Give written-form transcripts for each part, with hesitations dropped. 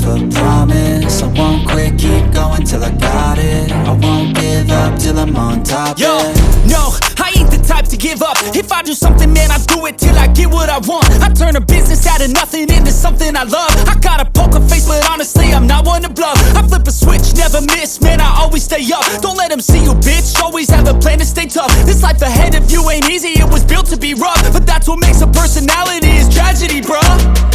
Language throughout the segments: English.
a promise. I won't quit, keep going till I got it. I won't give up till I'm on top. Yo, no, I ain't the type to give up. If I do something, man, I do it till I get what I want. I turn a business out of nothing into something I love. I got a poker face, but honestly, I'm not one to bluff. I flip a switch, never miss, man, I always stay up. Don't let them see you, bitch, always have a plan to stay tough. This life ahead of you ain't easy, it was built to be rough. But that's what makes a personality, is tragedy, bruh.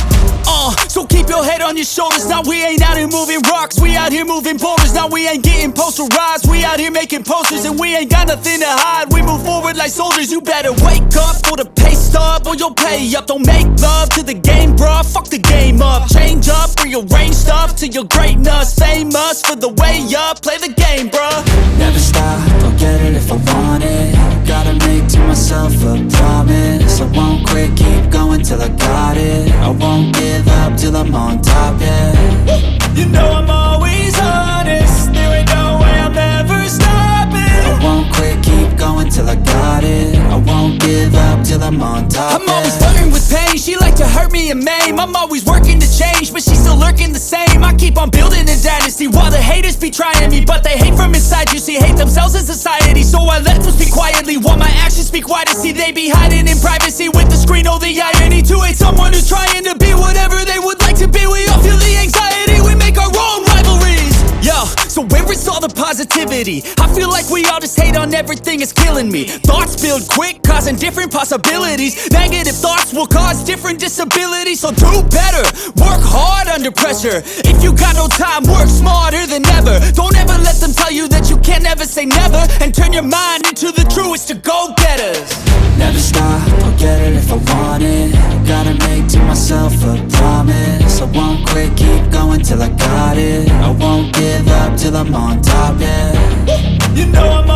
So keep your head on your shoulders. Now we ain't out here moving rocks, we out here moving boulders. Now we ain't getting posterized, we out here making posters. And we ain't got nothing to hide, we move forward like soldiers. You better wake up for the pay stub, or you'll pay up. Don't make love to the game, bruh, fuck the game up. Change up, rearrange stuff to your greatness. Famous for the way up, play the game, bruh. Never stop, I'll get it if I want it. Gotta make to myself a promise. I won't quit, keep going till I got it. I won't give up till I'm on top, yeah. You know I'm always honest, there ain't no way I'm ever stopping. I won't quit, keep going till I got it. I won't give up till I'm on top, I'm always flirting with pain, she like to hurt me and maim. I'm always working to change, but she's still lurking the same. I keep on building a dynasty while the haters be trying me. But they hate from inside, you see, hate themselves in society. So I let them speak quietly while my actions speak wider. See, they be hiding in privacy with the screen, oh the irony. To hate someone who's trying to be whatever they would like to be. We all feel the anxiety, we make our own rivalries. Yo, so where is all the positivity? I feel like we all just hate on everything, it's killing me. Thoughts build quick, causing different possibilities. Negative thoughts will cause different disabilities. So do better, work hard under pressure. If you got no time, work smarter than ever. Don't ever let them tell you that you can't never say never. And turn your mind into the truest of go-getters. Never stop, I'll get it if I want it. Gotta make to myself a promise. I won't quit, keep going till I got it. I won't give up till I'm on top, yeah. You know I'm